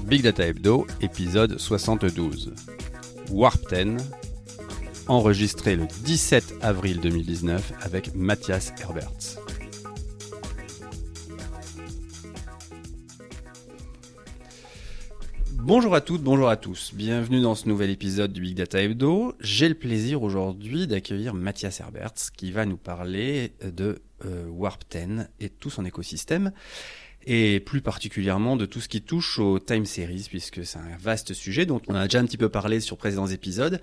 Big Data Hebdo, épisode 72. Warp 10, enregistré le 17 avril 2019 avec Mathias Herberts. Bonjour à toutes, bonjour à tous. Bienvenue dans ce nouvel épisode du Big Data Hebdo. J'ai le plaisir aujourd'hui d'accueillir Mathias Herberts qui va nous parler de Warp 10 et tout son écosystème. Et plus particulièrement de tout ce qui touche aux time series, puisque c'est un vaste sujet dont on a déjà un petit peu parlé sur précédents épisodes,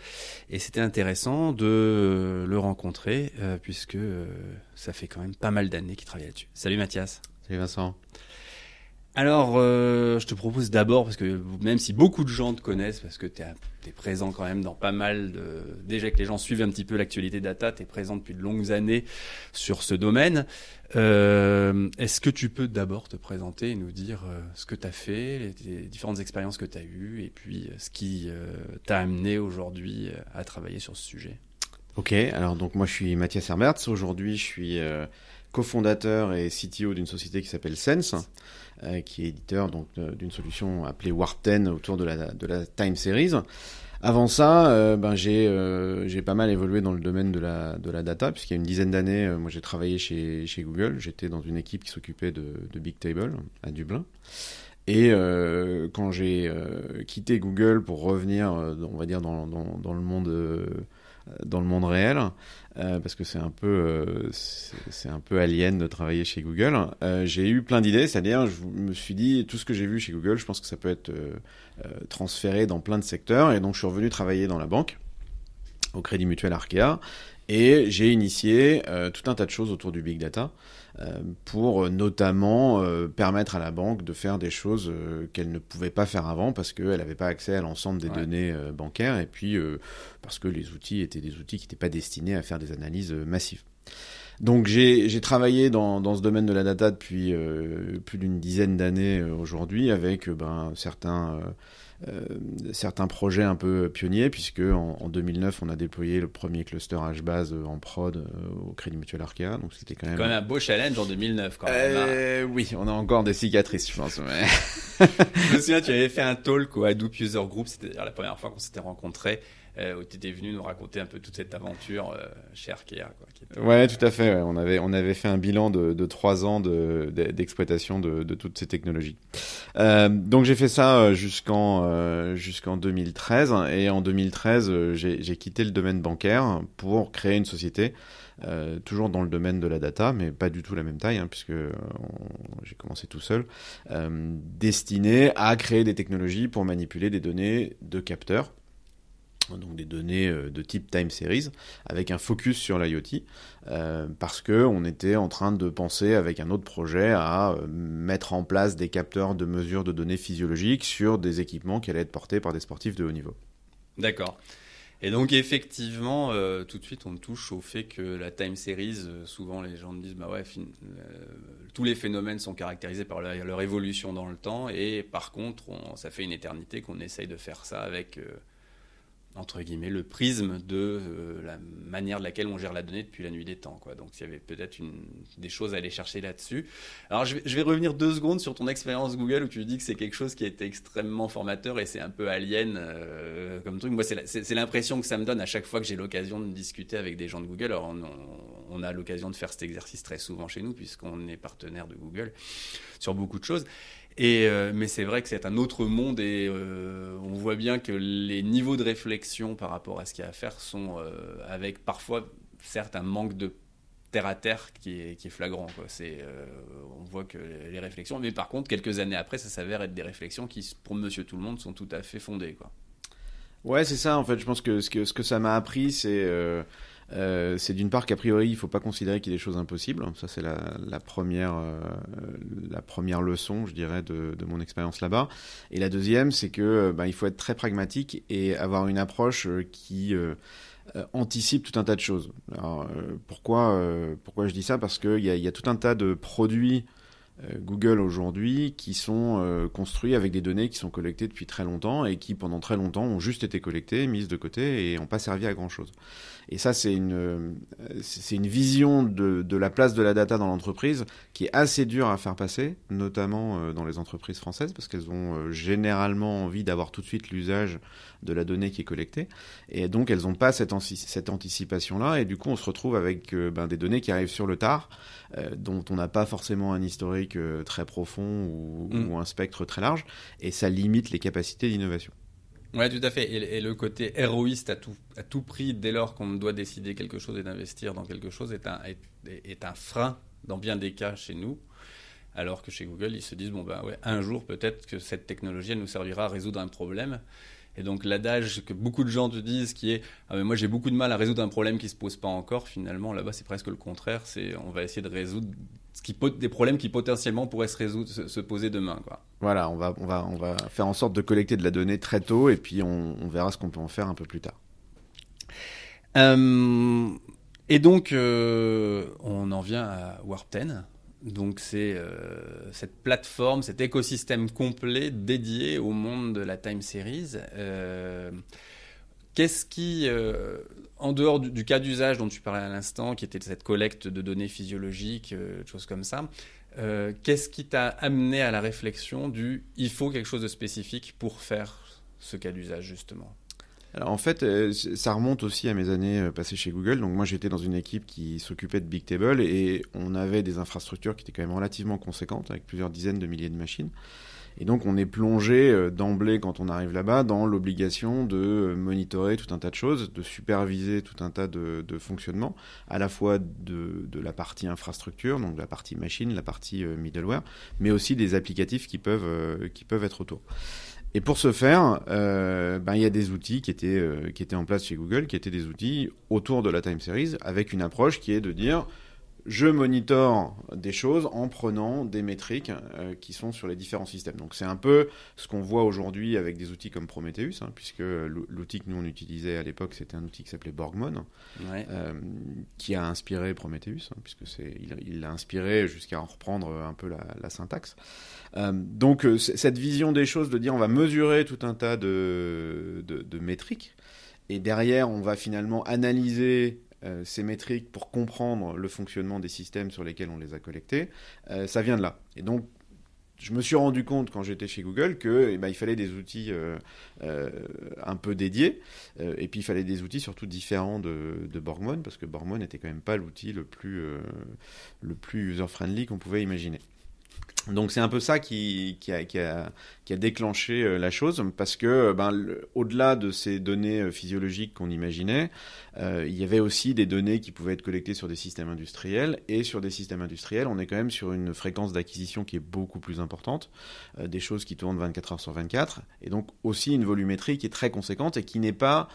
et c'était intéressant de le rencontrer, puisque ça fait quand même pas mal d'années qu'il travaille là-dessus. Salut Mathias. Salut Vincent. Alors, je te propose d'abord, parce que même si beaucoup de gens te connaissent, parce que tu es présent quand même dans pas mal de... Déjà que les gens suivent un petit peu l'actualité data, tu es présent depuis de longues années sur ce domaine. Est-ce que tu peux d'abord te présenter et nous dire ce que tu as fait, les différentes expériences que tu as eues, et puis ce qui t'a amené aujourd'hui à travailler sur ce sujet? Ok, alors donc moi je suis Mathias Herberts. Aujourd'hui je suis cofondateur et CTO d'une société qui s'appelle Sense, qui est éditeur donc d'une solution appelée Warp 10 autour de la time series. Avant ça, j'ai pas mal évolué dans le domaine de la data, puisqu'il y a une dizaine d'années, moi j'ai travaillé chez Google. J'étais dans une équipe qui s'occupait de Bigtable à Dublin. Et quand j'ai quitté Google pour revenir, on va dire dans le monde réel, parce que c'est un peu alien de travailler chez Google. J'ai eu plein d'idées, c'est-à-dire je me suis dit tout ce que j'ai vu chez Google, je pense que ça peut être transféré dans plein de secteurs, et donc je suis revenu travailler dans la banque, au Crédit Mutuel Arkea, et j'ai initié tout un tas de choses autour du big data pour notamment permettre à la banque de faire des choses qu'elle ne pouvait pas faire avant parce qu'elle n'avait pas accès à l'ensemble des données bancaires, et puis parce que les outils étaient des outils qui n'étaient pas destinés à faire des analyses massives. Donc j'ai travaillé dans ce domaine de la data depuis plus d'une dizaine d'années aujourd'hui, avec certains projets un peu pionniers, puisque en 2009 on a déployé le premier cluster HBase en prod au Crédit Mutuel Arkea, donc c'était quand même un beau challenge en 2009 quand même. Oui, on a encore des cicatrices, je pense. Mais... Je me souviens, tu avais fait un talk au Hadoop User Group, c'était d'ailleurs la première fois qu'on s'était rencontrés, où tu étais venu nous raconter un peu toute cette aventure chez Arkea. Ouais, tout à fait. Ouais. On avait fait un bilan de 3 ans d'exploitation de toutes ces technologies. Donc j'ai fait ça jusqu'en 2013. Et en 2013, j'ai quitté le domaine bancaire pour créer une société, toujours dans le domaine de la data, mais pas du tout la même taille, puisque j'ai commencé tout seul, destinée à créer des technologies pour manipuler des données de capteurs, donc des données de type time series, avec un focus sur l'IoT, parce qu'on était en train de penser avec un autre projet à mettre en place des capteurs de mesure de données physiologiques sur des équipements qui allaient être portés par des sportifs de haut niveau. D'accord. Et donc effectivement, tout de suite on touche au fait que la time series, souvent les gens me disent tous les phénomènes sont caractérisés par leur évolution dans le temps, et par contre ça fait une éternité qu'on essaye de faire ça avec... entre guillemets, le prisme de la manière de laquelle on gère la donnée depuis la nuit des temps, quoi. Donc, il y avait peut-être des choses à aller chercher là-dessus. Alors, je vais revenir 2 secondes sur ton expérience Google, où tu dis que c'est quelque chose qui a été extrêmement formateur et c'est un peu alien comme truc. Moi, c'est l'impression que ça me donne à chaque fois que j'ai l'occasion de discuter avec des gens de Google. Alors, on a l'occasion de faire cet exercice très souvent chez nous, puisqu'on est partenaire de Google sur beaucoup de choses. Mais c'est vrai que c'est un autre monde, et on voit bien que les niveaux de réflexion par rapport à ce qu'il y a à faire sont avec parfois, certes, un manque de terre à terre qui est flagrant, quoi. On voit que les réflexions, mais par contre, quelques années après, ça s'avère être des réflexions qui, pour monsieur tout le monde, sont tout à fait fondées, quoi. Ouais, c'est ça, en fait. Je pense que ce que ça m'a appris, c'est d'une part qu'a priori il ne faut pas considérer qu'il y a des choses impossibles. Ça c'est la première leçon, je dirais, de mon expérience là-bas. Et la deuxième, c'est que il faut être très pragmatique et avoir une approche qui anticipe tout un tas de choses. Alors pourquoi je dis ça? Parce qu'il y a tout un tas de produits Google aujourd'hui qui sont construits avec des données qui sont collectées depuis très longtemps et qui pendant très longtemps ont juste été collectées, mises de côté et n'ont pas servi à grand chose. Et ça, c'est une vision de la place de la data dans l'entreprise qui est assez dure à faire passer, notamment dans les entreprises françaises, parce qu'elles ont généralement envie d'avoir tout de suite l'usage de la donnée qui est collectée. Et donc, elles n'ont pas cette anticipation-là. Et du coup, on se retrouve avec des données qui arrivent sur le tard, dont on n'a pas forcément un historique très profond ou un spectre très large. Et ça limite les capacités d'innovation. Ouais, tout à fait. Et le côté héroïste à tout prix, dès lors qu'on doit décider quelque chose et d'investir dans quelque chose, est un frein dans bien des cas chez nous. Alors que chez Google, ils se disent, un jour, peut-être que cette technologie, elle nous servira à résoudre un problème. Et donc, l'adage que beaucoup de gens te disent, qui est « Ah, mais moi, j'ai beaucoup de mal à résoudre un problème qui ne se pose pas encore », finalement, là-bas, c'est presque le contraire. On va essayer de résoudre des problèmes qui potentiellement pourraient se poser demain, quoi. Voilà, on va faire en sorte de collecter de la donnée très tôt et puis on verra ce qu'on peut en faire un peu plus tard. Et donc, on en vient à Warp 10. Donc, c'est cette plateforme, cet écosystème complet dédié au monde de la Time Series. Qu'est-ce qui, en dehors du cas d'usage dont tu parlais à l'instant, qui était cette collecte de données physiologiques, choses comme ça, qu'est-ce qui t'a amené à la réflexion il faut quelque chose de spécifique pour faire ce cas d'usage, justement? Alors, en fait, ça remonte aussi à mes années passées chez Google. Donc moi, j'étais dans une équipe qui s'occupait de Bigtable et on avait des infrastructures qui étaient quand même relativement conséquentes, avec plusieurs dizaines de milliers de machines. Et donc, on est plongé d'emblée, quand on arrive là-bas, dans l'obligation de monitorer tout un tas de choses, de superviser tout un tas de fonctionnements, à la fois de la partie infrastructure, donc de la partie machine, la partie middleware, mais aussi des applicatifs qui peuvent être autour. Et pour ce faire, il y a des outils qui étaient en place chez Google, qui étaient des outils autour de la Time Series, avec une approche qui est de dire je monitore des choses en prenant des métriques qui sont sur les différents systèmes. Donc c'est un peu ce qu'on voit aujourd'hui avec des outils comme Prometheus, puisque l'outil que nous on utilisait à l'époque, c'était un outil qui s'appelait Borgmon, qui a inspiré Prometheus, puisque il l'a inspiré jusqu'à en reprendre un peu la syntaxe. Donc cette vision des choses de dire on va mesurer tout un tas de métriques, et derrière on va finalement analyser ces métriques pour comprendre le fonctionnement des systèmes sur lesquels on les a collectés, ça vient de là. Et donc, je me suis rendu compte quand j'étais chez Google il fallait des outils un peu dédiés, et puis il fallait des outils surtout différents de Borgmon, parce que Borgmon n'était quand même pas l'outil le plus user-friendly qu'on pouvait imaginer. Donc c'est un peu ça qui a déclenché la chose, parce que au-delà de ces données physiologiques qu'on imaginait, il y avait aussi des données qui pouvaient être collectées sur des systèmes industriels, et sur des systèmes industriels, on est quand même sur une fréquence d'acquisition qui est beaucoup plus importante, des choses qui tournent 24 heures sur 24, et donc aussi une volumétrie qui est très conséquente et qui n'est pas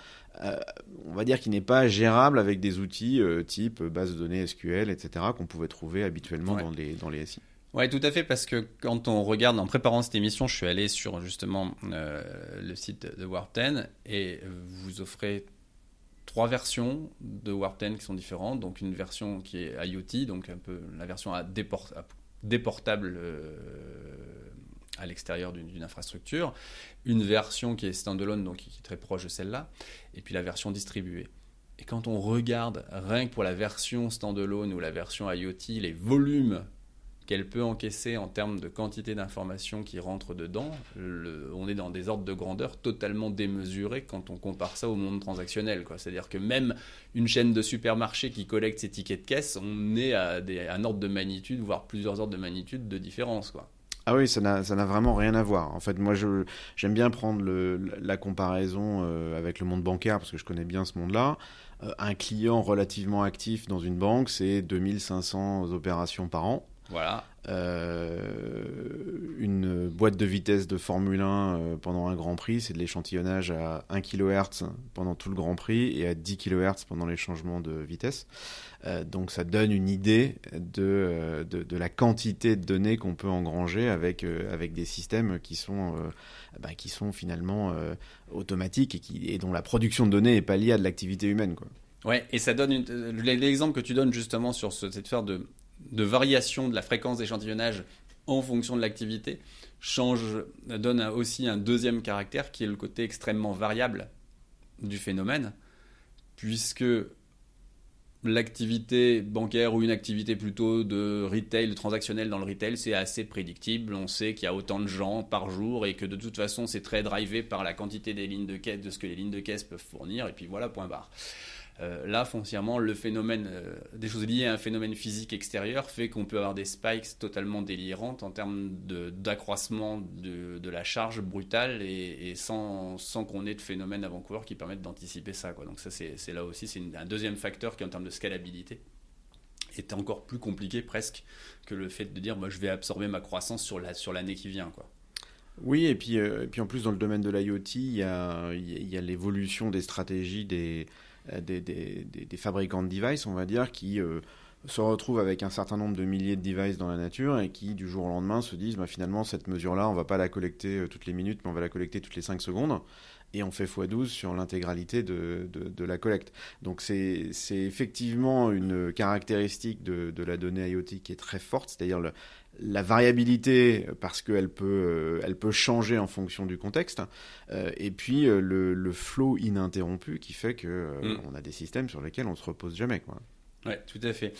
on va dire qu'il n'est pas gérable avec des outils type base de données SQL, etc., qu'on pouvait trouver habituellement dans les SI. Oui, tout à fait, parce que quand on regarde, en préparant cette émission, je suis allé sur justement le site de Warp 10, et vous offrez 3 versions de Warp 10 qui sont différentes. Donc une version qui est IoT, donc un peu la version déportable à l'extérieur d'une infrastructure, une version qui est standalone, donc qui est très proche de celle-là, et puis la version distribuée. Et quand on regarde, rien que pour la version standalone ou la version IoT, les volumes qu'elle peut encaisser en termes de quantité d'informations qui rentrent dedans, on est dans des ordres de grandeur totalement démesurés quand on compare ça au monde transactionnel, quoi. C'est-à-dire que même une chaîne de supermarchés qui collecte ses tickets de caisse, on est à un ordre de magnitude, voire plusieurs ordres de magnitude de différence, quoi. Ah oui, ça n'a vraiment rien à voir. En fait, moi, j'aime bien prendre la comparaison avec le monde bancaire, parce que je connais bien ce monde-là. Un client relativement actif dans une banque, c'est 2500 opérations par an. Voilà. Une boîte de vitesse de Formule 1 pendant un Grand Prix, c'est de l'échantillonnage à 1 kHz pendant tout le Grand Prix et à 10 kHz pendant les changements de vitesse. Donc ça donne une idée de la quantité de données qu'on peut engranger avec des systèmes qui sont finalement automatiques et dont la production de données n'est pas liée à de l'activité humaine, quoi. Ouais, et ça donne l'exemple que tu donnes justement sur cette affaire de variation de la fréquence d'échantillonnage en fonction de l'activité, donne aussi un deuxième caractère qui est le côté extrêmement variable du phénomène, puisque l'activité bancaire ou une activité plutôt de retail, de transactionnel dans le retail, c'est assez prédictible. On sait qu'il y a autant de gens par jour et que de toute façon, c'est très drivé par la quantité des lignes de caisse, de ce que les lignes de caisse peuvent fournir. Et puis voilà, point barre. Là, foncièrement, le phénomène, des choses liées à un phénomène physique extérieur fait qu'on peut avoir des spikes totalement délirantes en termes d'accroissement de la charge brutale et sans qu'on ait de phénomène avant-coureur qui permettent d'anticiper ça, quoi. Donc ça, c'est là aussi, c'est un deuxième facteur qui, en termes de scalabilité, est encore plus compliqué presque que le fait de dire je vais absorber ma croissance sur l'année qui vient, quoi. Oui, et puis en plus, dans le domaine de l'IoT, il y a l'évolution des stratégies des fabricants de devices, on va dire, qui se retrouvent avec un certain nombre de milliers de devices dans la nature et qui, du jour au lendemain, se disent finalement, cette mesure-là, on ne va pas la collecter toutes les minutes, mais on va la collecter toutes les 5 secondes. Et on fait x12 sur l'intégralité de la collecte. Donc c'est effectivement une caractéristique de la donnée IoT qui est très forte, c'est-à-dire la variabilité, parce qu'elle peut changer en fonction du contexte, et puis le flow ininterrompu qui fait qu'on a des systèmes sur lesquels on ne se repose jamais, quoi. Ouais, tout à fait.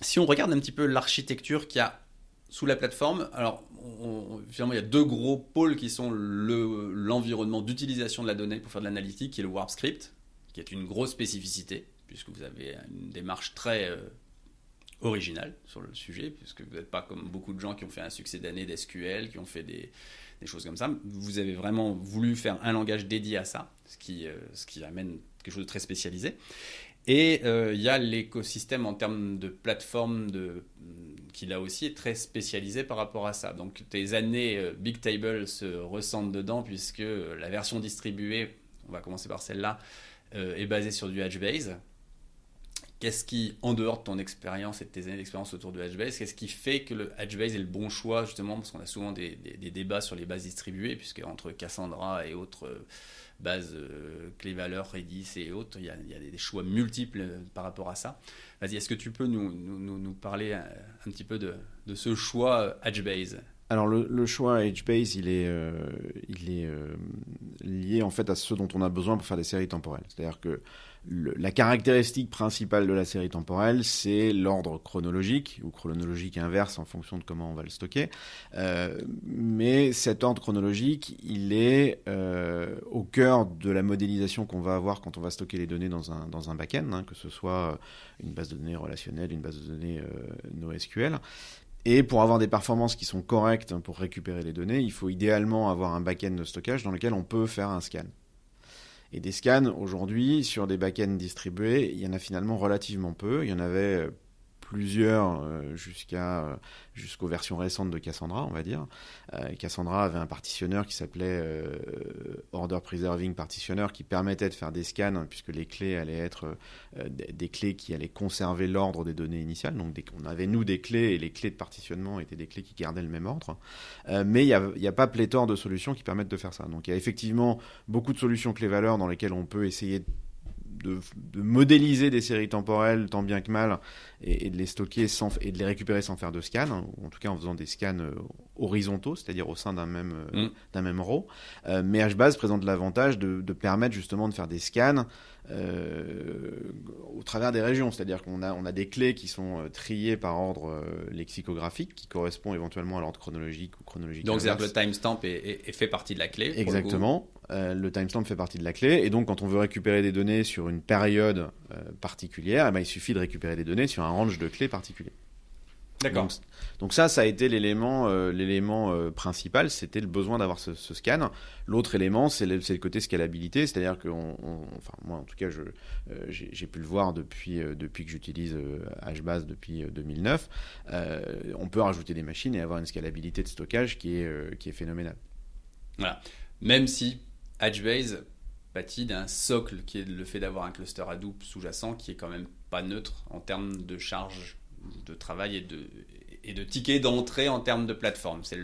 Si on regarde un petit peu l'architecture qu'il y a sous la plateforme, alors finalement il y a deux gros pôles qui sont l'environnement d'utilisation de la donnée pour faire de l'analytique, qui est le Warp Script, qui est une grosse spécificité, puisque vous avez une démarche très originale sur le sujet, puisque vous n'êtes pas comme beaucoup de gens qui ont fait un succès d'année d'SQL, qui ont fait des choses comme ça. Vous avez vraiment voulu faire un langage dédié à ça, ce qui amène quelque chose de très spécialisé. Et il y a l'écosystème en termes de plateforme qui là aussi est très spécialisé par rapport à ça. Donc tes années Bigtable se ressentent dedans, puisque la version distribuée, on va commencer par celle-là, est basée sur du HBase. Qu'est-ce qui, en dehors de ton expérience et de tes années d'expérience autour de HBase, qu'est-ce qui fait que le HBase est le bon choix, justement, parce qu'on a souvent des débats sur les bases distribuées, puisque entre Cassandra et autres bases clé-valeur, Redis et autres, il y a des choix multiples par rapport à ça. Vas-y, est-ce que tu peux nous parler un petit peu de ce choix HBase ? Alors le choix HBase, il est lié en fait à ce dont on a besoin pour faire des séries temporelles. C'est-à-dire que la caractéristique principale de la série temporelle, c'est l'ordre chronologique, ou chronologique inverse en fonction de comment on va le stocker. Mais cet ordre chronologique, il est au cœur de la modélisation qu'on va avoir quand on va stocker les données dans un back-end, que ce soit une base de données relationnelle, une base de données NoSQL. Et pour avoir des performances qui sont correctes pour récupérer les données, il faut idéalement avoir un back-end de stockage dans lequel on peut faire un scan. Et des scans, aujourd'hui, sur des back-ends distribués, il y en a finalement relativement peu. Il y en avait plusieurs jusqu'aux versions récentes de Cassandra, on va dire. Cassandra avait un partitionneur qui s'appelait Order Preserving Partitioner, qui permettait de faire des scans, puisque les clés allaient être des clés qui allaient conserver l'ordre des données initiales. Donc on avait, nous, des clés, et les clés de partitionnement étaient des clés qui gardaient le même ordre. Mais il n'y a pas pléthore de solutions qui permettent de faire ça. Donc il y a effectivement beaucoup de solutions clés-valeurs dans lesquelles on peut essayer de modéliser des séries temporelles tant bien que mal et de les stocker et de les récupérer sans faire de scan, ou en tout cas en faisant des scans horizontaux, c'est-à-dire au sein d'un même row. Mais HBase présente l'avantage de permettre justement de faire des scans au travers des régions, c'est-à-dire qu'on a des clés qui sont triées par ordre lexicographique qui correspond éventuellement à l'ordre chronologique ou chronologique. Donc c'est-à-dire que le timestamp est fait partie de la clé. Exactement. Le timestamp fait partie de la clé, et donc quand on veut récupérer des données sur une période particulière, il suffit de récupérer des données sur un range de clés particulier. D'accord. Donc ça a été l'élément principal, c'était le besoin d'avoir ce scan. L'autre élément, c'est le côté scalabilité, c'est-à-dire que moi en tout cas, j'ai pu le voir depuis que j'utilise HBase depuis 2009. On peut rajouter des machines et avoir une scalabilité de stockage qui est phénoménale. Voilà. Même si HBase pâtit d'un socle qui est le fait d'avoir un cluster Hadoop sous-jacent qui est quand même pas neutre en termes de charge de travail et de tickets d'entrée en termes de plateforme. C'est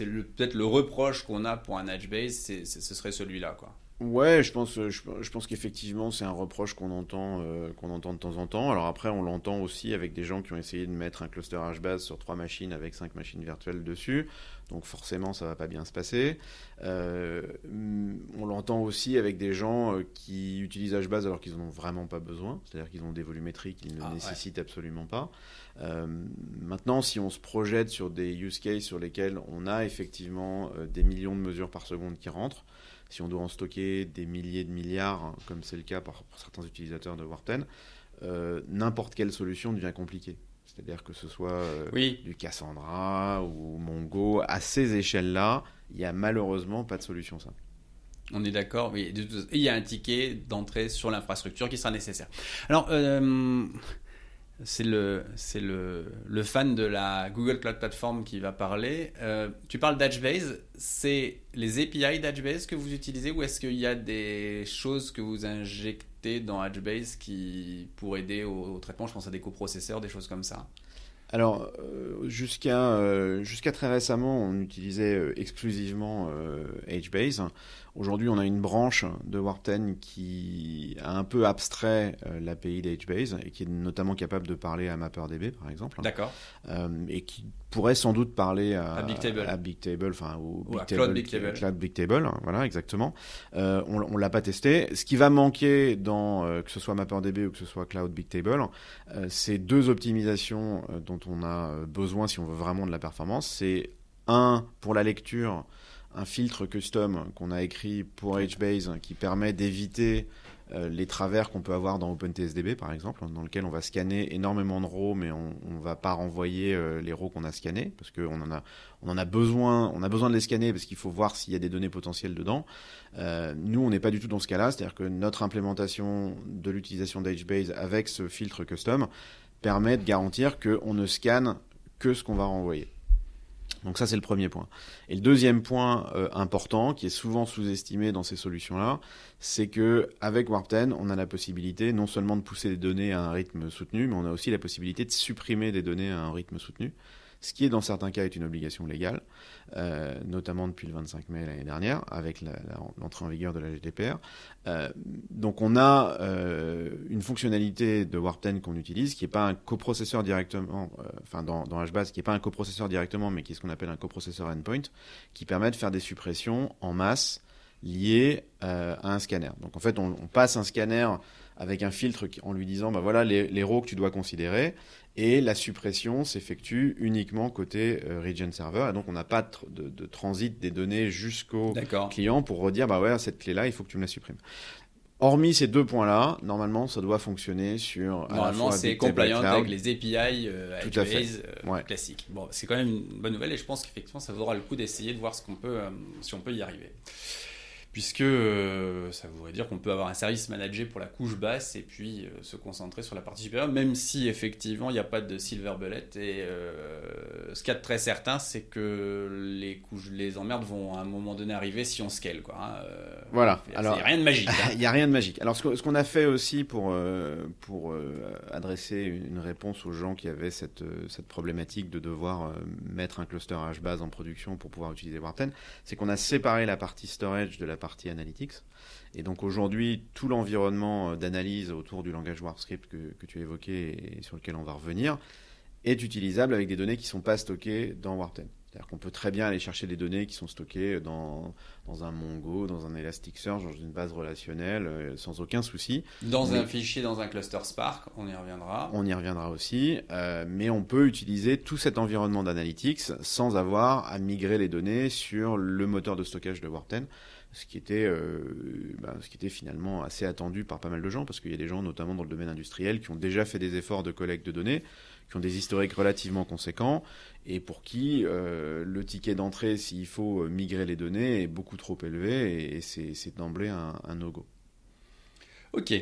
peut-être le reproche qu'on a pour un HBase, ce serait celui-là, quoi. Ouais, je pense qu'effectivement, c'est un reproche qu'on entend de temps en temps. Alors après, on l'entend aussi avec des gens qui ont essayé de mettre un cluster HBase sur 3 machines avec 5 machines virtuelles dessus. Donc forcément, ça va pas bien se passer. On l'entend aussi avec des gens qui utilisent HBase alors qu'ils en ont vraiment pas besoin. C'est-à-dire qu'ils ont des volumétries qu'ils ne nécessitent absolument pas. Maintenant, si on se projette sur des use cases sur lesquels on a effectivement des millions de mesures par seconde qui rentrent, si on doit en stocker des milliers de milliards, hein, comme c'est le cas pour certains utilisateurs de Warten, n'importe quelle solution devient compliquée. C'est-à-dire que ce soit du Cassandra ou Mongo, à ces échelles-là, il n'y a malheureusement pas de solution simple. On est d'accord, oui. Il y a un ticket d'entrée sur l'infrastructure qui sera nécessaire. Alors, c'est le fan de la Google Cloud Platform qui va parler. Tu parles d'HBase. C'est les API d'HBase que vous utilisez ou est-ce qu'il y a des choses que vous injectez dans HBase pour aider au traitement? Je pense à des coprocesseurs, des choses comme ça. Alors, jusqu'à très récemment, on utilisait exclusivement HBase. Aujourd'hui, on a une branche de Warten qui a un peu abstrait l'API d'HBase et qui est notamment capable de parler à MapperDB, par exemple. D'accord. Et qui pourrait sans doute parler à Bigtable, enfin au Cloud Bigtable. Cloud Bigtable, voilà, exactement. On l'a pas testé. Ce qui va manquer dans que ce soit MapperDB ou que ce soit Cloud Bigtable, c'est deux optimisations dont on a besoin si on veut vraiment de la performance. C'est pour la lecture, un filtre custom qu'on a écrit pour HBase qui permet d'éviter les travers qu'on peut avoir dans OpenTSDB par exemple, dans lequel on va scanner énormément de rows mais on ne va pas renvoyer les rows qu'on a scannés parce qu'on en a besoin, on a besoin de les scanner parce qu'il faut voir s'il y a des données potentielles dedans. Nous on n'est pas du tout dans ce cas-là, c'est-à-dire que notre implémentation de l'utilisation d'HBase avec ce filtre custom permet de garantir qu'on ne scanne que ce qu'on va renvoyer. Donc ça, c'est le premier point. Et le deuxième point important, qui est souvent sous-estimé dans ces solutions-là, c'est qu'avec Warten, on a la possibilité non seulement de pousser des données à un rythme soutenu, mais on a aussi la possibilité de supprimer des données à un rythme soutenu, ce qui, dans certains cas, est une obligation légale, notamment depuis le 25 mai l'année dernière, avec l'entrée en vigueur de la GDPR. Donc on a une fonctionnalité de Warten qu'on utilise, qui n'est pas un coprocesseur directement, dans HBase, qui n'est pas un coprocesseur directement, mais qui est ce qu'on appelle un coprocesseur endpoint, qui permet de faire des suppressions en masse liées à un scanner. Donc en fait, on passe un scanner avec un filtre en lui disant, bah voilà les rows que tu dois considérer, et la suppression s'effectue uniquement côté region server, et donc on n'a pas de transit des données jusqu'au client pour redire, bah ouais, cette clé-là, il faut que tu me la supprimes. Hormis ces deux points-là, normalement, ça doit fonctionner sur... Normalement, c'est compliant avec les API HBase classiques. Bon, c'est quand même une bonne nouvelle et je pense qu'effectivement, ça vaudra le coup d'essayer de voir si on peut y arriver. Puisque ça voudrait dire qu'on peut avoir un service managé pour la couche basse et puis se concentrer sur la partie supérieure, même si effectivement il n'y a pas de silver bullet. Et ce qu'il y a de très certain, c'est que les emmerdes vont à un moment donné arriver si on scale, quoi. Voilà. Il n'y a rien de magique. Il n'y a rien de magique. Alors ce qu'on a fait aussi pour adresser une réponse aux gens qui avaient cette problématique de devoir mettre un cluster HBase en production pour pouvoir utiliser Warten, c'est qu'on a séparé la partie storage de la partie analytics. Et donc aujourd'hui, tout l'environnement d'analyse autour du langage WarpScript que tu évoquais et sur lequel on va revenir est utilisable avec des données qui ne sont pas stockées dans Warten. C'est-à-dire qu'on peut très bien aller chercher des données qui sont stockées dans un Mongo, dans un Elasticsearch, dans une base relationnelle, sans aucun souci. Dans un fichier, dans un cluster Spark, on y reviendra. On y reviendra aussi, mais on peut utiliser tout cet environnement d'analytics sans avoir à migrer les données sur le moteur de stockage de Warten. Ce qui était finalement assez attendu par pas mal de gens, parce qu'il y a des gens, notamment dans le domaine industriel, qui ont déjà fait des efforts de collecte de données, qui ont des historiques relativement conséquents, et pour qui le ticket d'entrée, s'il faut migrer les données, est beaucoup trop élevé, et c'est d'emblée un no-go. Ok.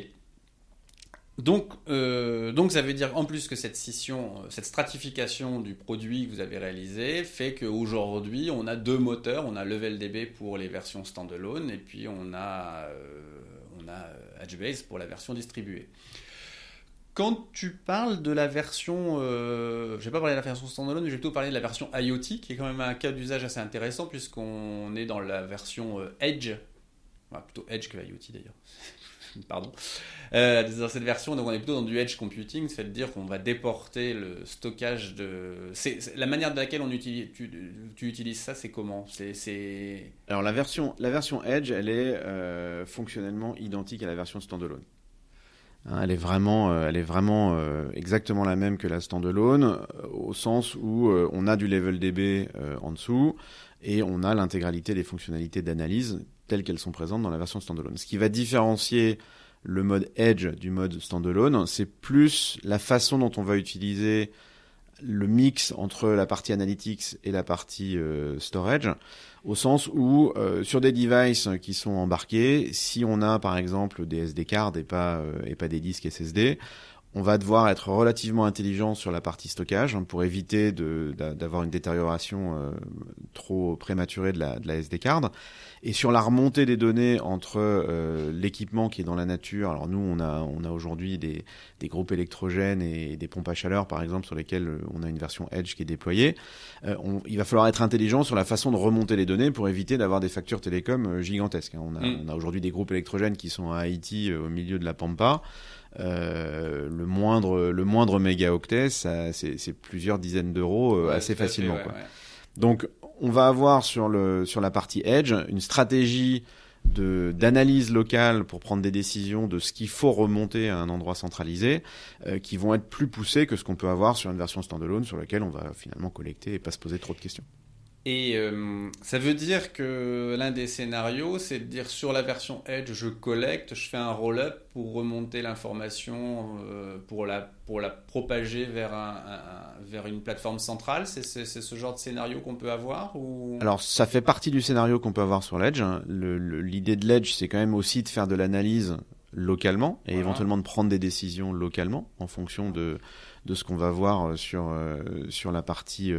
Donc ça veut dire en plus que cette stratification du produit que vous avez réalisé fait qu'aujourd'hui on a deux moteurs, on a LevelDB pour les versions standalone et puis on a HBase pour la version distribuée. Quand tu parles de la version, je vais pas parler de la version standalone, mais je vais plutôt parler de la version IoT qui est quand même un cas d'usage assez intéressant puisqu'on est dans la version Edge Enfin, plutôt Edge que IoT d'ailleurs. Pardon. Dans cette version, donc on est plutôt dans du edge computing, c'est-à-dire qu'on va déporter le stockage de. La manière de laquelle tu utilises ça, c'est comment? Alors la version Edge, elle est fonctionnellement identique à la version standalone. Hein, elle est vraiment exactement la même que la standalone, au sens où on a du level DB en dessous et on a l'intégralité des fonctionnalités d'analyse telles qu'elles sont présentes dans la version standalone. Ce qui va différencier le mode Edge du mode standalone, c'est plus la façon dont on va utiliser le mix entre la partie analytics et la partie storage, au sens où sur des devices qui sont embarqués, si on a par exemple des SD cards et pas des disques SSD, on va devoir être relativement intelligent sur la partie stockage pour éviter d'avoir une détérioration trop prématurée de la SD card. Et sur la remontée des données entre l'équipement qui est dans la nature, alors nous on a aujourd'hui des groupes électrogènes et des pompes à chaleur par exemple sur lesquels on a une version Edge qui est déployée, il va falloir être intelligent sur la façon de remonter les données pour éviter d'avoir des factures télécom gigantesques. On a aujourd'hui des groupes électrogènes qui sont à Haïti au milieu de la pampa. Le moindre mégaoctet, c'est plusieurs dizaines d'euros assez facilement. Quoi. Donc, on va avoir sur la partie Edge une stratégie d'analyse locale pour prendre des décisions de ce qu'il faut remonter à un endroit centralisé, qui vont être plus poussées que ce qu'on peut avoir sur une version standalone sur laquelle on va finalement collecter et pas se poser trop de questions. Et ça veut dire que l'un des scénarios, c'est de dire sur la version Edge, je collecte, je fais un roll-up pour remonter l'information, pour la propager vers une plateforme centrale. C'est ce genre de scénario qu'on peut avoir ou... Alors, ça fait partie du scénario qu'on peut avoir sur l'Edge. L'idée de l'Edge, c'est quand même aussi de faire de l'analyse localement et éventuellement de prendre des décisions localement en fonction de ce qu'on va voir sur la partie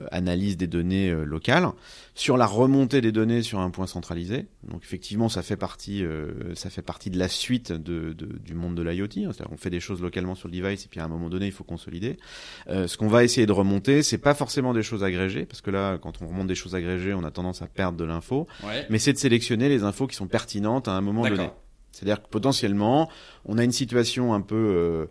analyse des données locales, sur la remontée des données sur un point centralisé. Donc effectivement, ça fait partie de la suite du monde de l'IoT. C'est-à-dire qu'on fait des choses localement sur le device et puis à un moment donné, il faut consolider. Ce qu'on va essayer de remonter, c'est pas forcément des choses agrégées, parce que là, quand on remonte des choses agrégées, on a tendance à perdre de l'info. Ouais. Mais c'est de sélectionner les infos qui sont pertinentes à un moment donné. C'est-à-dire que potentiellement, on a une situation un peu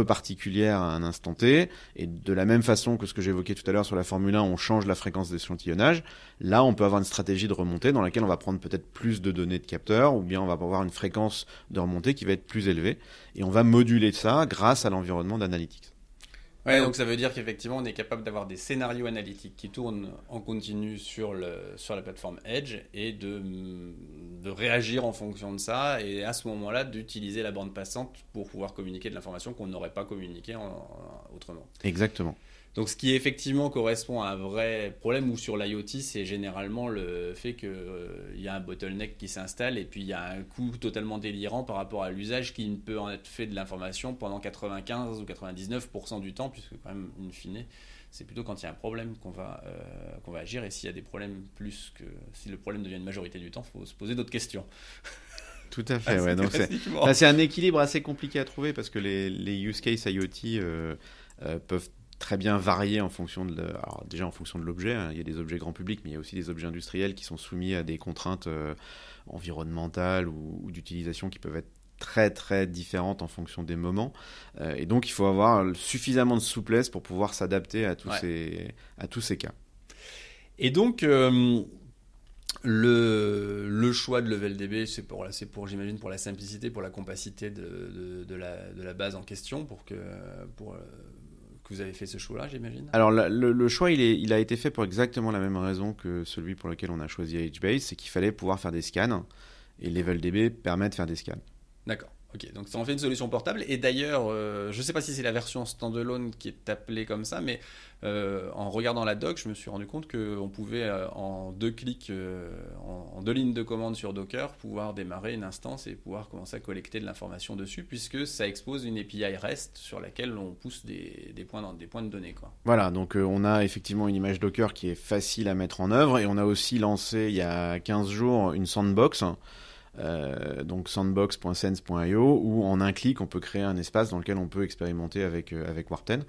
particulière à un instant T, et de la même façon que ce que j'évoquais tout à l'heure sur la Formule 1, on change la fréquence d'échantillonnage. Là, on peut avoir une stratégie de remontée dans laquelle on va prendre peut-être plus de données de capteurs, ou bien on va avoir une fréquence de remontée qui va être plus élevée, et on va moduler ça grâce à l'environnement d'analytics. Ouais, donc ça veut dire qu'effectivement, on est capable d'avoir des scénarios analytiques qui tournent en continu sur la plateforme Edge et de réagir en fonction de ça et à ce moment-là, d'utiliser la bande passante pour pouvoir communiquer de l'information qu'on n'aurait pas communiquée autrement. Exactement. Donc ce qui effectivement correspond à un vrai problème, ou sur l'IoT, c'est généralement le fait qu'il y a un bottleneck qui s'installe et puis il y a un coût totalement délirant par rapport à l'usage qui ne peut en être fait de l'information pendant 95 ou 99% du temps, puisque quand même, in fine, c'est plutôt quand il y a un problème qu'on va agir, et s'il y a des problèmes si le problème devient une majorité du temps, il faut se poser d'autres questions. Tout à fait, ouais. Donc c'est un équilibre assez compliqué à trouver parce que les use cases IoT peuvent très bien varier en fonction alors déjà en fonction de l'objet. Il y a des objets grand public, mais il y a aussi des objets industriels qui sont soumis à des contraintes environnementales ou d'utilisation qui peuvent être très très différentes en fonction des moments. Et donc il faut avoir suffisamment de souplesse pour pouvoir s'adapter à tous ces cas. Et donc le choix de level DB, c'est pour j'imagine pour la simplicité, pour la compacité de la base en question, pour que vous avez fait ce choix-là, j'imagine. Alors le choix, il a été fait pour exactement la même raison que celui pour lequel on a choisi HBase, c'est qu'il fallait pouvoir faire des scans, et LevelDB permet de faire des scans. D'accord. Ok, donc ça en fait une solution portable. Et d'ailleurs, je ne sais pas si c'est la version standalone qui est appelée comme ça, mais en regardant la doc, je me suis rendu compte qu'on pouvait en 2 clics, en 2 lignes de commande sur Docker, pouvoir démarrer une instance et pouvoir commencer à collecter de l'information dessus, puisque ça expose une API REST sur laquelle on pousse des points de données, quoi. Voilà, donc on a effectivement une image Docker qui est facile à mettre en œuvre, et on a aussi lancé il y a 15 jours une sandbox donc sandbox.sense.io, où en un clic, on peut créer un espace dans lequel on peut expérimenter avec Warp 10.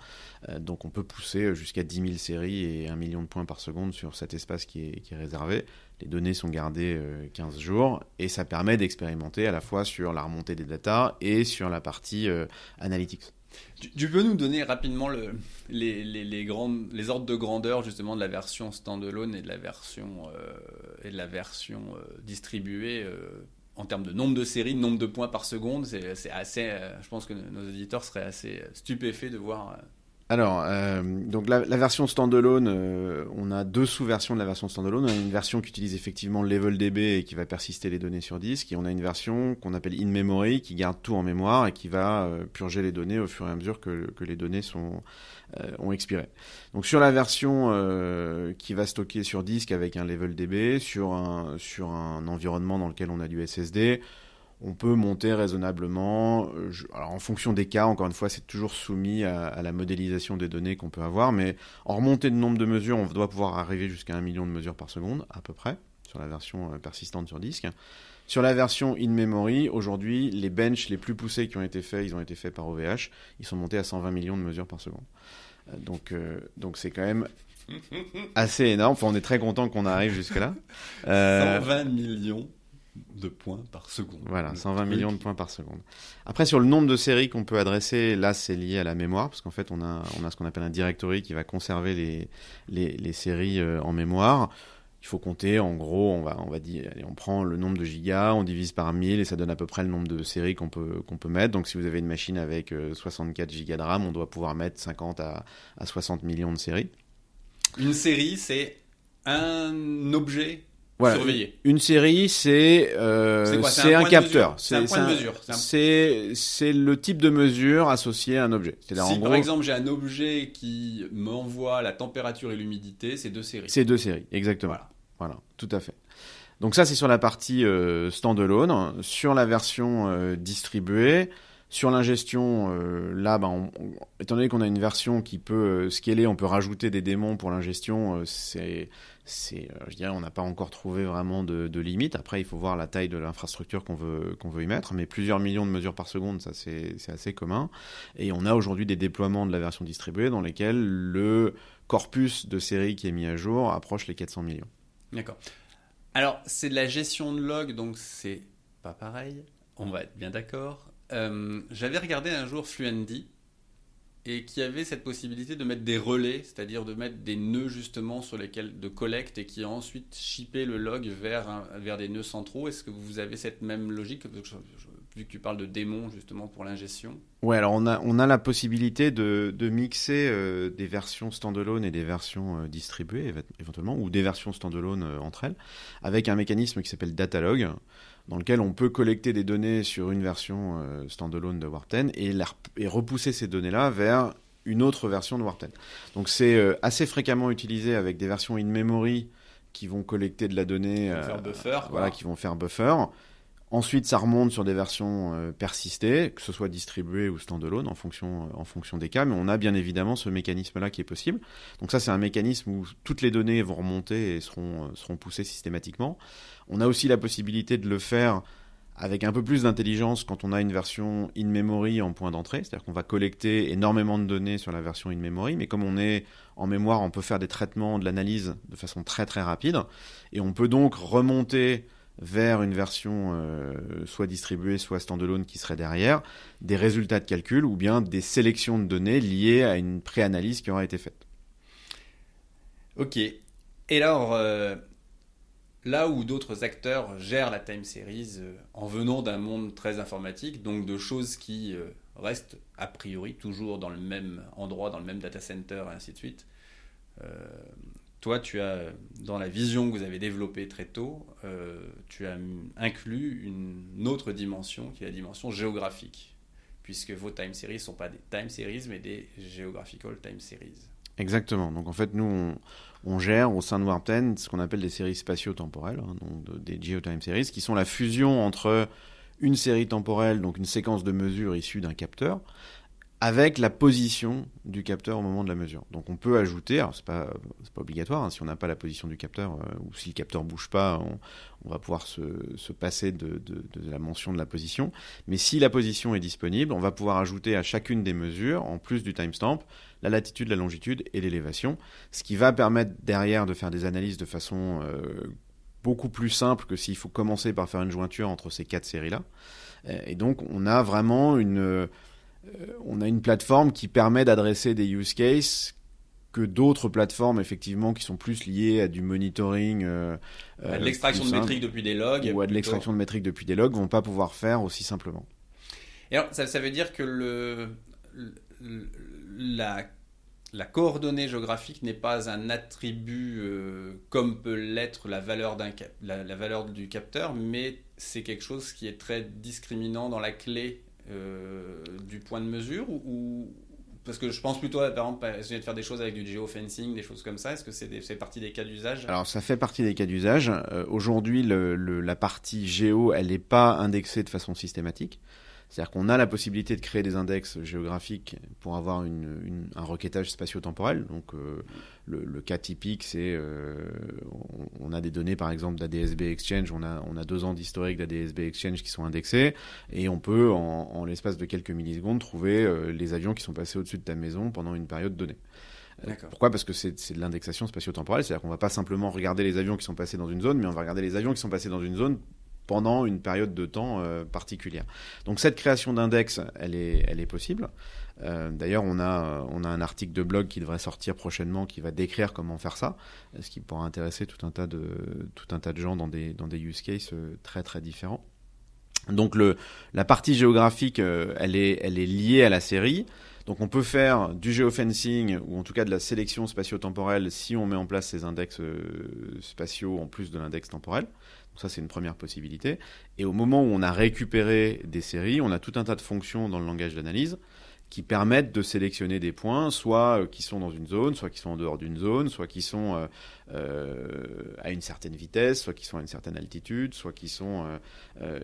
Donc on peut pousser jusqu'à 10 000 séries et 1 million de points par seconde sur cet espace qui est réservé. Les données sont gardées 15 jours et ça permet d'expérimenter à la fois sur la remontée des datas et sur la partie analytics. Tu peux nous donner rapidement les ordres de grandeur justement de la version standalone et de la version distribuée en termes de nombre de séries, nombre de points par seconde. C'est assez. Je pense que nos auditeurs seraient assez stupéfaits de voir. Alors, donc la version standalone, on a deux sous-versions de la version standalone. On a une version qui utilise effectivement LevelDB et qui va persister les données sur disque. Et on a une version qu'on appelle in-memory qui garde tout en mémoire et qui va purger les données au fur et à mesure que les données ont expiré. Donc sur la version qui va stocker sur disque avec un LevelDB, sur un environnement dans lequel on a du SSD, on peut monter raisonnablement, alors en fonction des cas, encore une fois, c'est toujours soumis à la modélisation des données qu'on peut avoir, mais en remontée de nombre de mesures, on doit pouvoir arriver jusqu'à 1 million de mesures par seconde, à peu près, sur la version persistante sur disque. Sur la version in-memory, aujourd'hui, les benches les plus poussés qui ont été faits, ils ont été faits par OVH, ils sont montés à 120 millions de mesures par seconde. Donc c'est quand même assez énorme, enfin on est très content qu'on arrive jusque-là. 120 millions de points par seconde. Voilà, 120 millions de points par seconde. Après, sur le nombre de séries qu'on peut adresser, là, c'est lié à la mémoire, parce qu'en fait, on a ce qu'on appelle un directory qui va conserver les séries en mémoire. Il faut compter, en gros, on va dire, allez, on prend le nombre de gigas, on divise par 1000 et ça donne à peu près le nombre de séries qu'on peut mettre. Donc, si vous avez une machine avec 64 gigas de RAM, on doit pouvoir mettre 50 à 60 millions de séries. Une série, c'est un objet. Voilà. Surveiller. Une série, c'est un capteur. C'est un point de mesure. C'est le type de mesure associé à un objet. Si par exemple j'ai un objet qui m'envoie la température et l'humidité, c'est 2 séries. C'est 2 séries, exactement. Voilà, tout à fait. Donc ça, c'est sur la partie standalone. Sur la version distribuée, sur l'ingestion, là, étant donné qu'on a une version qui peut scaler, on peut rajouter des démons pour l'ingestion. Je dirais, on n'a pas encore trouvé vraiment de limite. Après, il faut voir la taille de l'infrastructure qu'on veut y mettre, mais plusieurs millions de mesures par seconde, ça c'est assez commun. Et on a aujourd'hui des déploiements de la version distribuée dans lesquels le corpus de séries qui est mis à jour approche les 400 millions. D'accord. Alors, c'est de la gestion de log, donc c'est pas pareil. On va être bien d'accord. J'avais regardé un jour Fluentd et qui avait cette possibilité de mettre des relais, c'est-à-dire de mettre des nœuds justement sur lesquels de collecte et qui ensuite shipper le log vers des nœuds centraux. Est-ce que vous avez cette même logique, vu que tu parles de démons justement pour l'ingestion? Ouais, alors on a la possibilité de mixer des versions standalone et des versions distribuées éventuellement, ou des versions standalone entre elles, avec un mécanisme qui s'appelle Datalog, dans lequel on peut collecter des données sur une version standalone de Warp 10 et repousser ces données-là vers une autre version de Warp 10. Donc c'est assez fréquemment utilisé avec des versions in-memory qui vont collecter de la donnée, qui vont faire buffer. Ensuite, ça remonte sur des versions persistées, que ce soit distribuées ou standalone, en fonction des cas. Mais on a bien évidemment ce mécanisme-là qui est possible. Donc ça, c'est un mécanisme où toutes les données vont remonter et seront poussées systématiquement. On a aussi la possibilité de le faire avec un peu plus d'intelligence quand on a une version in-memory en point d'entrée. C'est-à-dire qu'on va collecter énormément de données sur la version in-memory. Mais comme on est en mémoire, on peut faire des traitements, de l'analyse de façon très très rapide. Et on peut donc remonter vers une version soit distribuée, soit standalone qui serait derrière, des résultats de calcul ou bien des sélections de données liées à une pré-analyse qui aura été faite. Ok. Et alors, là où d'autres acteurs gèrent la time series en venant d'un monde très informatique, donc de choses qui restent a priori toujours dans le même endroit, dans le même data center et ainsi de suite, toi, tu as, dans la vision que vous avez développée très tôt, tu as inclus une autre dimension qui est la dimension géographique, puisque vos time series ne sont pas des time series, mais des geographical time series. Exactement. Donc en fait, nous, on gère au sein de Warp 10 ce qu'on appelle des séries spatio-temporelles, donc des geotime series, qui sont la fusion entre une série temporelle, donc une séquence de mesures issue d'un capteur, avec la position du capteur au moment de la mesure. Donc on peut ajouter, alors c'est pas obligatoire, hein, si on n'a pas la position du capteur ou si le capteur bouge pas, on va pouvoir se passer de la mention de la position. Mais si la position est disponible, on va pouvoir ajouter à chacune des mesures, en plus du timestamp, la latitude, la longitude et l'élévation, ce qui va permettre derrière de faire des analyses de façon beaucoup plus simple que s'il faut commencer par faire une jointure entre ces 4 séries-là. Et donc on a vraiment une plateforme qui permet d'adresser des use cases que d'autres plateformes, effectivement, qui sont plus liées à du monitoring. À de l'extraction de métriques depuis des logs. Ou à de l'extraction de métriques depuis des logs, vont pas pouvoir faire aussi simplement. Et alors, ça veut dire que la coordonnée géographique n'est pas un attribut comme peut l'être la valeur du capteur, mais c'est quelque chose qui est très discriminant dans la clé du point de mesure ou parce que je pense plutôt par exemple à essayer de faire des choses avec du geofencing, des choses comme ça. Est-ce que c'est partie des cas d'usage? Alors ça fait partie des cas d'usage. Aujourd'hui, la partie géo, elle n'est pas indexée de façon systématique. C'est-à-dire qu'on a la possibilité de créer des index géographiques pour avoir un requêtage spatio-temporel. Donc le cas typique, c'est on a des données par exemple d'ADSB Exchange, on a 2 ans d'historique d'ADSB Exchange qui sont indexés et on peut en l'espace de quelques millisecondes trouver les avions qui sont passés au-dessus de ta maison pendant une période donnée. Pourquoi ? Parce que c'est de l'indexation spatio-temporelle, c'est-à-dire qu'on ne va pas simplement regarder les avions qui sont passés dans une zone, mais on va regarder les avions qui sont passés dans une zone pendant une période de temps particulière. Donc cette création d'index, elle est possible. D'ailleurs, on a un article de blog qui devrait sortir prochainement qui va décrire comment faire ça, ce qui pourra intéresser tout un tas de gens dans des use cases très très différents. Donc la partie géographique, elle est liée à la série. Donc on peut faire du geofencing ou en tout cas de la sélection spatio-temporelle si on met en place ces index spatiaux en plus de l'index temporel. Donc ça, c'est une première possibilité. Et au moment où on a récupéré des séries, on a tout un tas de fonctions dans le langage d'analyse qui permettent de sélectionner des points, soit qui sont dans une zone, soit qui sont en dehors d'une zone, soit qui sont à une certaine vitesse, soit qui sont à une certaine altitude, soit qui sont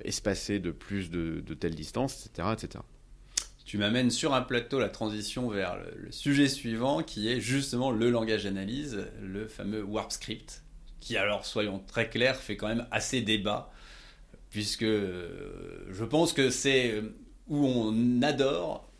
espacés de plus de telle distance, etc., etc. Tu m'amènes sur un plateau la transition vers le sujet suivant qui est justement le langage d'analyse, le fameux Warp Script, qui alors, soyons très clairs, fait quand même assez débat, puisque je pense que c'est où on adore,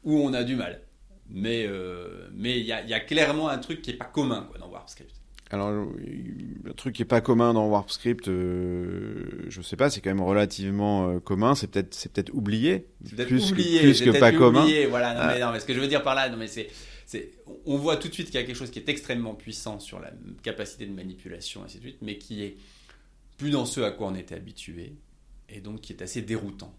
où on a du mal. Mais il y a clairement un truc qui n'est pas commun dans Warp Script. Alors, le truc qui n'est pas commun dans Warp Script, je ne sais pas, c'est quand même relativement commun, c'est peut-être oublié. C'est peut-être plus oublié, que pas commun. Voilà, non, mais ce que je veux dire par là, on voit tout de suite qu'il y a quelque chose qui est extrêmement puissant sur la capacité de manipulation, et ainsi de suite, mais qui est plus dans ce à quoi on était habitué, et donc qui est assez déroutant.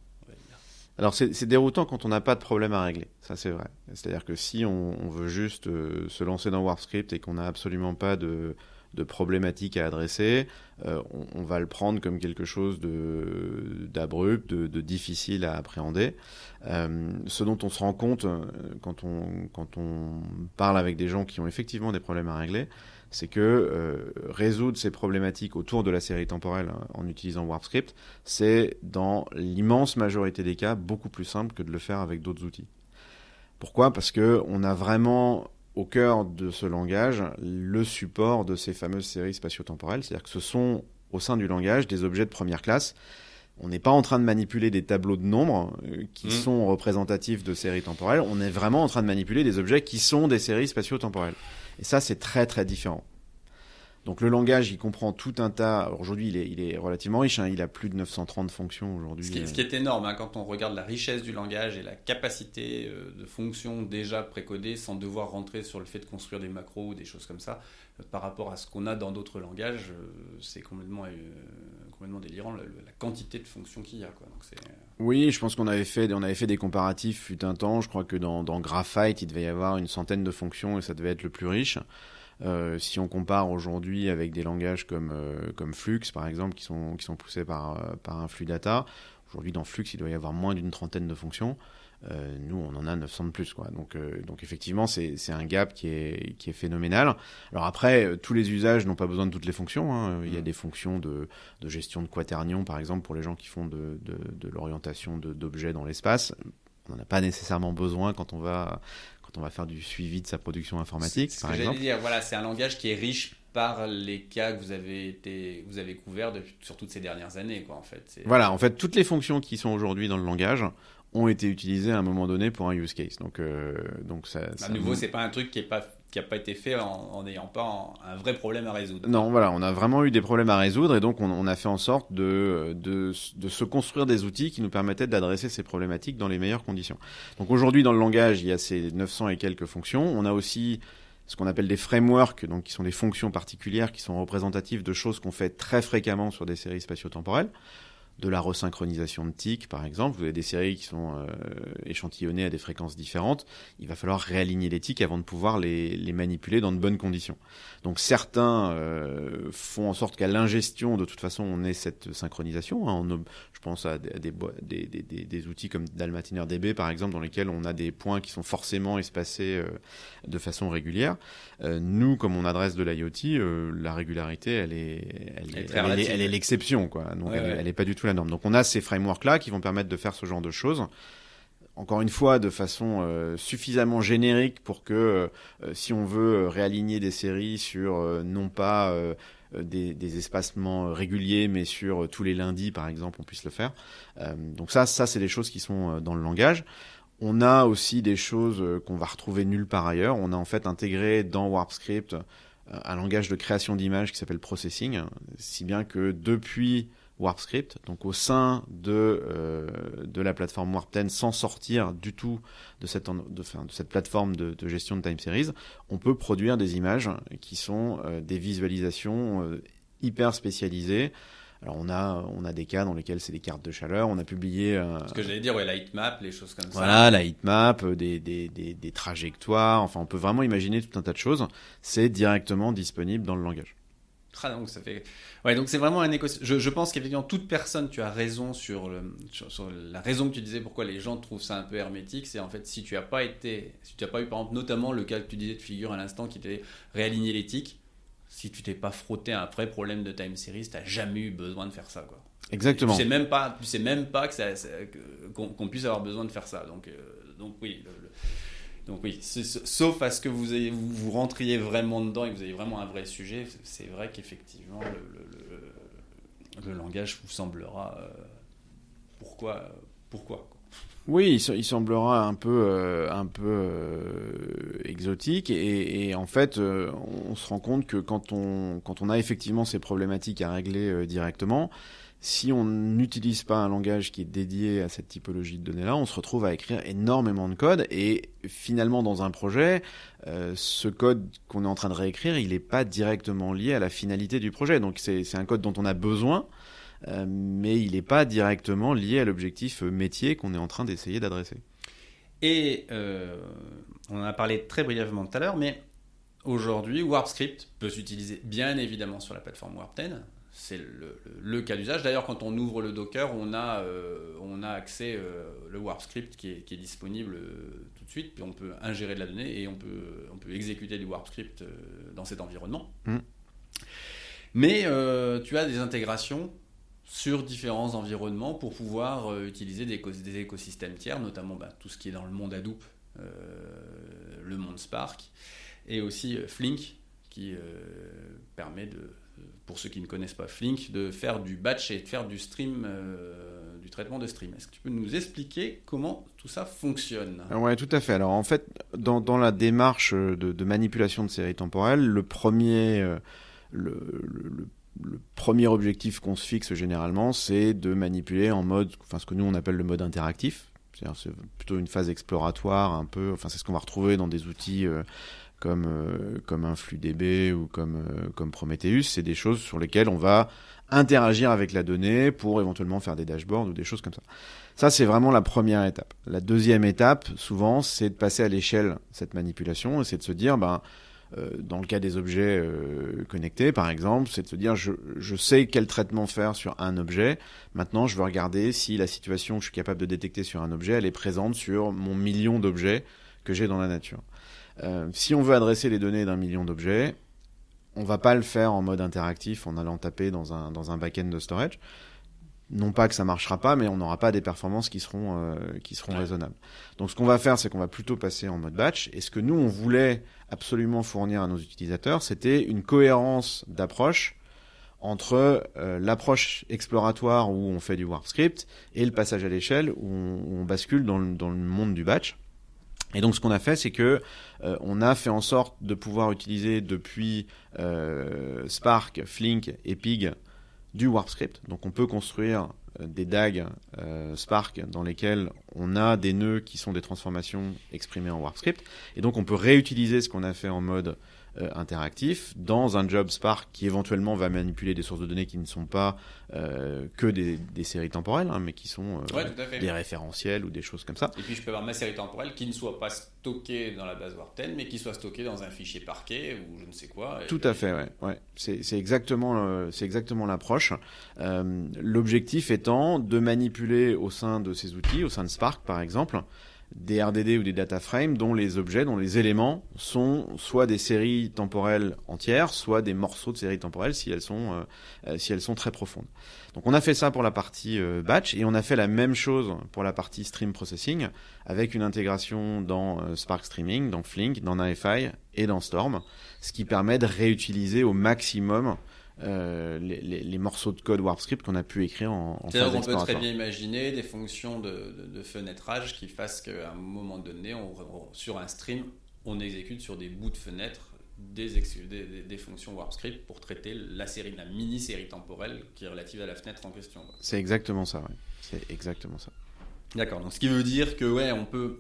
Alors c'est déroutant quand on n'a pas de problème à régler, ça c'est vrai. C'est-à-dire que si on veut juste se lancer dans Warp Script et qu'on n'a absolument pas de problématiques à adresser, on va le prendre comme quelque chose d'abrupt, de difficile à appréhender. Ce dont on se rend compte quand on parle avec des gens qui ont effectivement des problèmes à régler, c'est que résoudre ces problématiques autour de la série temporelle en utilisant Warp Script, c'est dans l'immense majorité des cas beaucoup plus simple que de le faire avec d'autres outils. Pourquoi ? Parce qu'on a vraiment au cœur de ce langage le support de ces fameuses séries spatio-temporelles, c'est-à-dire que ce sont au sein du langage des objets de première classe. On n'est pas en train de manipuler des tableaux de nombres qui sont représentatifs de séries temporelles, on est vraiment en train de manipuler des objets qui sont des séries spatio-temporelles. Et ça, c'est très très différent. Donc le langage, il comprend tout un tas. Alors, aujourd'hui, il est relativement riche. Il a plus de 930 fonctions aujourd'hui. Ce qui est énorme quand on regarde la richesse du langage et la capacité de fonctions déjà précodées sans devoir rentrer sur le fait de construire des macros ou des choses comme ça. Par rapport à ce qu'on a dans d'autres langages, c'est complètement délirant la quantité de fonctions qu'il y a. Donc oui, je pense qu'on avait fait des comparatifs fut un temps. Je crois que dans Graphite, il devait y avoir une centaine de fonctions et ça devait être le plus riche. Si on compare aujourd'hui avec des langages comme Flux, par exemple, qui sont poussés par un flux data, aujourd'hui dans Flux, il doit y avoir moins d'une trentaine de fonctions. Nous, on en a 900 de plus, quoi. Donc effectivement, c'est un gap qui est phénoménal. Alors après, tous les usages n'ont pas besoin de toutes les fonctions. Il y a des fonctions de gestion de quaternions, par exemple, pour les gens qui font de l'orientation d'objets dans l'espace. n'en a pas nécessairement besoin quand on va faire du suivi de sa production informatique, C'est par ce que exemple. j'allais dire. Voilà, c'est un langage qui est riche par les cas que vous avez couverts sur toutes ces dernières années, quoi, en fait. Voilà, en fait, toutes les fonctions qui sont aujourd'hui dans le langage ont été utilisées à un moment donné pour un use case. Donc ça. À nouveau, c'est pas un truc qui a pas été fait en n'ayant pas un vrai problème à résoudre. Non, voilà, on a vraiment eu des problèmes à résoudre et donc on a fait en sorte de se construire des outils qui nous permettaient d'adresser ces problématiques dans les meilleures conditions. Donc aujourd'hui, dans le langage, il y a ces 900 et quelques fonctions. On a aussi ce qu'on appelle des frameworks, donc qui sont des fonctions particulières qui sont représentatives de choses qu'on fait très fréquemment sur des séries spatio-temporelles. De la resynchronisation de tics, par exemple. Vous avez des séries qui sont échantillonnées à des fréquences différentes. Il va falloir réaligner les tics avant de pouvoir les manipuler dans de bonnes conditions. Donc certains font en sorte qu'à l'ingestion, de toute façon, on ait cette synchronisation. Je pense à des outils comme Dalmatiner DB, par exemple, dans lesquels on a des points qui sont forcément espacés de façon régulière. Nous, comme on adresse de l'IoT, la régularité, elle est l'exception, quoi. Donc elle n'est pas du tout la norme. Donc on a ces frameworks-là qui vont permettre de faire ce genre de choses. Encore une fois, de façon suffisamment générique pour que si on veut réaligner des séries sur non pas des espacements réguliers, mais sur tous les lundis, par exemple, on puisse le faire. Donc ça c'est des choses qui sont dans le langage. On a aussi des choses qu'on va retrouver nulle part ailleurs. On a en fait intégré dans WarpScript un langage de création d'images qui s'appelle Processing, si bien que depuis WarpScript, donc au sein de la plateforme Warp 10, sans sortir du tout de cette plateforme de gestion de time series, on peut produire des images qui sont des visualisations hyper spécialisées. Alors on a des cas dans lesquels c'est des cartes de chaleur. On a publié ce que j'allais dire, la heatmap, les choses comme ça. Voilà, la heatmap, des trajectoires. Enfin, on peut vraiment imaginer tout un tas de choses. C'est directement disponible dans le langage. Donc ça fait. Ouais, donc c'est vraiment un écosystème. Je pense qu'effectivement toute personne, tu as raison sur la raison que tu disais pourquoi les gens trouvent ça un peu hermétique, c'est en fait si tu as pas eu par exemple notamment le cas que tu disais de figure à l'instant qui était réaligner les tics. Si tu t'es pas frotté à un vrai problème de time series, t'as jamais eu besoin de faire ça, quoi. Exactement. Tu sais même pas qu'on puisse avoir besoin de faire ça. Donc oui. Donc oui, sauf à ce que vous rentriez vraiment dedans et que vous ayez vraiment un vrai sujet, c'est vrai qu'effectivement le langage vous semblera pourquoi quoi. Oui, il semblera un peu exotique et en fait, on se rend compte que quand on a effectivement ces problématiques à régler directement, si on n'utilise pas un langage qui est dédié à cette typologie de données-là, on se retrouve à écrire énormément de code et finalement dans un projet, ce code qu'on est en train de réécrire, il n'est pas directement lié à la finalité du projet. Donc c'est un code dont on a besoin. Mais il n'est pas directement lié à l'objectif métier qu'on est en train d'essayer d'adresser. Et on en a parlé très brièvement tout à l'heure, mais aujourd'hui, WarpScript peut s'utiliser bien évidemment sur la plateforme Warp 10. C'est le cas d'usage. D'ailleurs, quand on ouvre le Docker, on a accès le WarpScript qui est disponible tout de suite. Puis on peut ingérer de la donnée et on peut exécuter du WarpScript dans cet environnement. Mais tu as des intégrations sur différents environnements pour pouvoir utiliser des écosystèmes tiers, notamment tout ce qui est dans le monde Hadoop, le monde Spark, et aussi Flink, qui permet, pour ceux qui ne connaissent pas Flink, de faire du batch et de faire du stream, du traitement de stream. Est-ce que tu peux nous expliquer comment tout ça fonctionne ? Oui, tout à fait. Alors en fait, dans la démarche de manipulation de séries temporelles, le premier objectif qu'on se fixe généralement, c'est de manipuler en mode, ce que nous on appelle le mode interactif. C'est plutôt une phase exploratoire, un peu. C'est ce qu'on va retrouver dans des outils comme InfluDB ou comme Prometheus. C'est des choses sur lesquelles on va interagir avec la donnée pour éventuellement faire des dashboards ou des choses comme ça. Ça, c'est vraiment la première étape. La deuxième étape, souvent, c'est de passer à l'échelle cette manipulation et c'est de se dire, dans le cas des objets connectés, par exemple, c'est de se dire je sais quel traitement faire sur un objet. Maintenant, je veux regarder si la situation que je suis capable de détecter sur un objet, elle est présente sur mon million d'objets que j'ai dans la nature. Si on veut adresser les données d'un million d'objets, on va pas le faire en mode interactif en allant taper dans un back-end de storage. Non pas que ça marchera pas, mais on n'aura pas des performances qui seront raisonnables. Donc ce qu'on va faire, c'est qu'on va plutôt passer en mode batch. Et ce que nous, on voulait absolument fournir à nos utilisateurs, c'était une cohérence d'approche entre l'approche exploratoire où on fait du warp script et le passage à l'échelle où on bascule dans le monde du batch. Et donc ce qu'on a fait, c'est que on a fait en sorte de pouvoir utiliser depuis Spark, Flink et Pig du warp script. Donc on peut construire des DAG Spark dans lesquels on a des nœuds qui sont des transformations exprimées en warp script. Et donc on peut réutiliser ce qu'on a fait en mode interactif dans un job Spark qui éventuellement va manipuler des sources de données qui ne sont pas que des séries temporelles, hein, mais qui sont des référentiels ou des choses comme ça. Et puis je peux avoir ma série temporelle qui ne soit pas stockée dans la base Warp10, mais qui soit stockée dans un fichier parquet ou je ne sais quoi. Tout à fait, ouais. C'est exactement l'approche. L'objectif étant de manipuler au sein de ces outils, au sein de Spark par exemple, des RDD ou des data frames dont les objets, dont les éléments sont soit des séries temporelles entières, soit des morceaux de séries temporelles si elles sont très profondes. Donc on a fait ça pour la partie batch et on a fait la même chose pour la partie stream processing avec une intégration dans Spark Streaming, dans Flink, dans NiFi et dans Storm, ce qui permet de réutiliser au maximum les morceaux de code WarpScript qu'on a pu écrire en phase exploratoire. C'est-à-dire qu'on peut très bien imaginer des fonctions de fenêtrage qui fassent qu'à un moment donné, sur un stream, on exécute sur des bouts de fenêtres des fonctions WarpScript pour traiter la mini-série temporelle qui est relative à la fenêtre en question. C'est exactement ça, ouais. C'est exactement ça. D'accord, donc ce qui veut dire que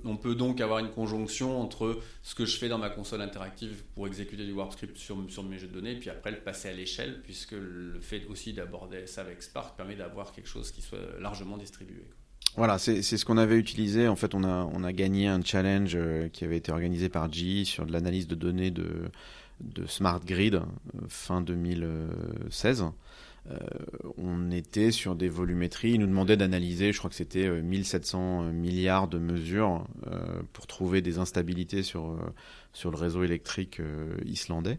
on peut donc avoir une conjonction entre ce que je fais dans ma console interactive pour exécuter du WarpScript sur mes jeux de données, et puis après le passer à l'échelle, puisque le fait aussi d'aborder ça avec Spark permet d'avoir quelque chose qui soit largement distribué. Voilà, c'est ce qu'on avait utilisé. En fait, on a gagné un challenge qui avait été organisé par GE sur de l'analyse de données de Smart Grid fin 2016. On était sur des volumétries. Ils nous demandaient d'analyser, je crois que c'était 1700 milliards de mesures pour trouver des instabilités sur le réseau électrique islandais.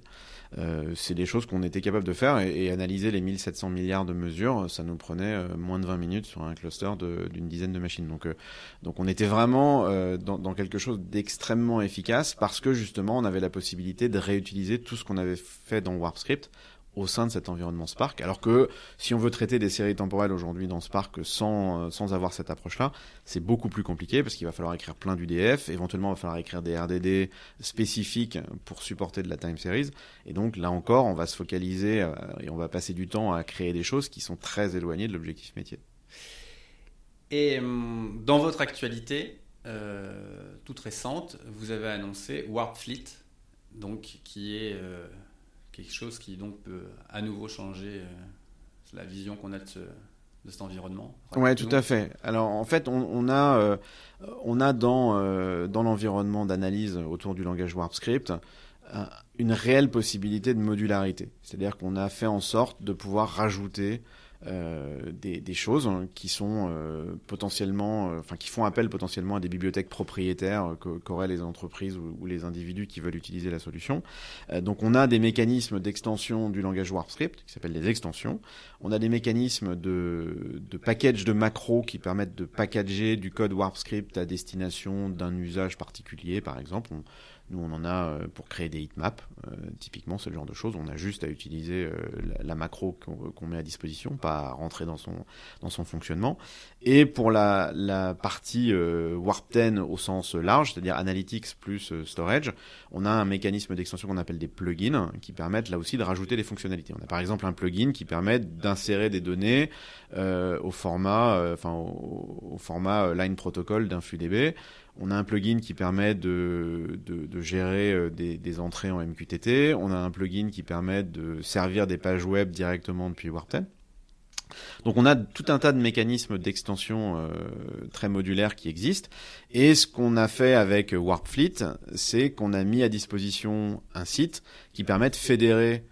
C'est des choses qu'on était capable de faire et analyser les 1700 milliards de mesures, ça nous prenait moins de 20 minutes sur un cluster d'une dizaine de machines. Donc on était vraiment dans quelque chose d'extrêmement efficace parce que justement on avait la possibilité de réutiliser tout ce qu'on avait fait dans WarpScript au sein de cet environnement Spark, alors que si on veut traiter des séries temporelles aujourd'hui dans Spark sans avoir cette approche-là, c'est beaucoup plus compliqué parce qu'il va falloir écrire plein d'UDF, éventuellement il va falloir écrire des RDD spécifiques pour supporter de la time series, et donc là encore on va se focaliser et on va passer du temps à créer des choses qui sont très éloignées de l'objectif métier. Et dans votre actualité toute récente, vous avez annoncé Warpfleet, donc qui est quelque chose qui donc peut à nouveau changer la vision qu'on a de cet environnement. Ouais, tout à fait. Alors en fait, on a dans l'environnement d'analyse autour du langage WarpScript une réelle possibilité de modularité. C'est-à-dire qu'on a fait en sorte de pouvoir rajouter des choses qui sont potentiellement, qui font appel potentiellement à des bibliothèques propriétaires qu'auraient les entreprises ou les individus qui veulent utiliser la solution. Donc on a des mécanismes d'extension du langage WarpScript qui s'appellent des extensions. On a des mécanismes de package de macros qui permettent de packager du code WarpScript à destination d'un usage particulier, par exemple. Nous, on en a pour créer des heatmaps. Typiquement, c'est le genre de choses. On a juste à utiliser la macro qu'on met à disposition, pas à rentrer dans son fonctionnement. Et pour la partie Warp10 au sens large, c'est-à-dire Analytics plus Storage, on a un mécanisme d'extension qu'on appelle des plugins qui permettent là aussi de rajouter des fonctionnalités. On a par exemple un plugin qui permet d'insérer des données au format line protocol d'un flux DB. On a un plugin qui permet de gérer des entrées en MQTT. On a un plugin qui permet de servir des pages web directement depuis Warp10. Donc on a tout un tas de mécanismes d'extension très modulaires qui existent. Et ce qu'on a fait avec Warpfleet, c'est qu'on a mis à disposition un site qui permet de fédérer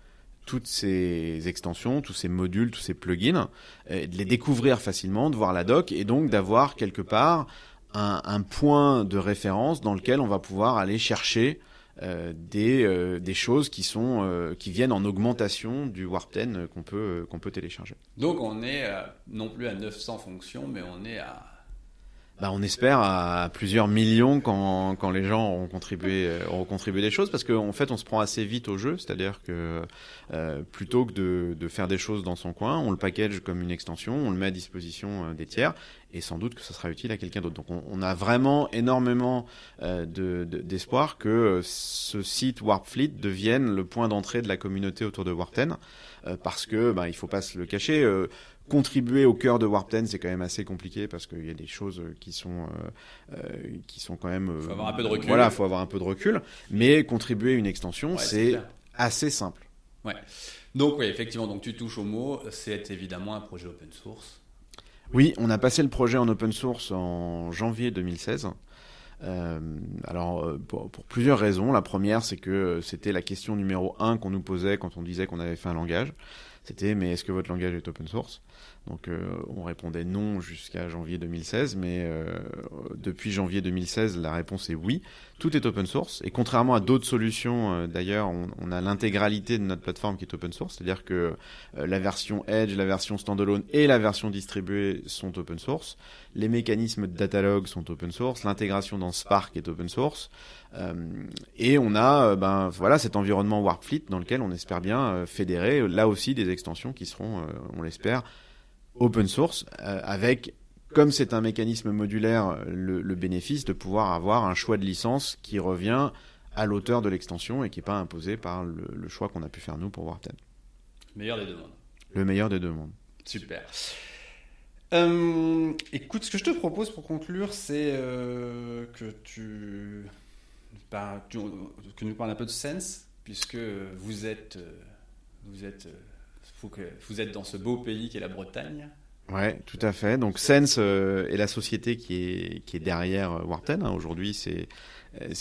toutes ces extensions, tous ces modules, tous ces plugins, de les découvrir facilement, de voir la doc et donc d'avoir quelque part un point de référence dans lequel on va pouvoir aller chercher des choses qui viennent en augmentation du Warp 10 qu'on peut télécharger. Donc on est non plus à 900 fonctions, mais on est à... On espère à plusieurs millions quand les gens auront contribué des choses, parce qu'en fait on se prend assez vite au jeu, c'est-à-dire que plutôt que de faire des choses dans son coin, on le package comme une extension, on le met à disposition des tiers, et sans doute que ça sera utile à quelqu'un d'autre. Donc on a vraiment énormément d'espoir que ce site Warpfleet devienne le point d'entrée de la communauté autour de Warp 10, parce que il faut pas se le cacher. Contribuer au cœur de Warp 10, c'est quand même assez compliqué parce qu'il y a des choses qui sont quand même... faut avoir un peu de recul. Voilà, faut avoir un peu de recul. Mais contribuer à une extension, c'est assez simple. Ouais. Donc oui, effectivement, donc tu touches au mot, c'est évidemment un projet open source. Oui, on a passé le projet en open source en janvier 2016. Pour plusieurs raisons. La première, c'est que c'était la question numéro 1 qu'on nous posait quand on disait qu'on avait fait un langage. C'était, mais est-ce que votre langage est open source ? Donc on répondait non jusqu'à janvier 2016, mais depuis janvier 2016, la réponse est oui. Tout est open source, et contrairement à d'autres solutions, d'ailleurs, on a l'intégralité de notre plateforme qui est open source, c'est-à-dire que la version Edge, la version standalone et la version distribuée sont open source. Les mécanismes de datalog sont open source, l'intégration dans Spark est open source, et on a cet environnement Warpfleet dans lequel on espère bien fédérer là aussi des extensions qui seront, on l'espère, open source, avec, comme c'est un mécanisme modulaire, le bénéfice de pouvoir avoir un choix de licence qui revient à l'auteur de l'extension et qui n'est pas imposé par le choix qu'on a pu faire nous pour Warp 10. Meilleur des deux mondes. Le meilleur des deux mondes. Super. Écoute, ce que je te propose pour conclure, c'est que tu nous parles un peu de Sense, puisque vous êtes dans ce beau pays qu'est la Bretagne. Ouais, tout à fait. Donc Sense est la société qui est derrière Warp 10. Aujourd'hui, c'est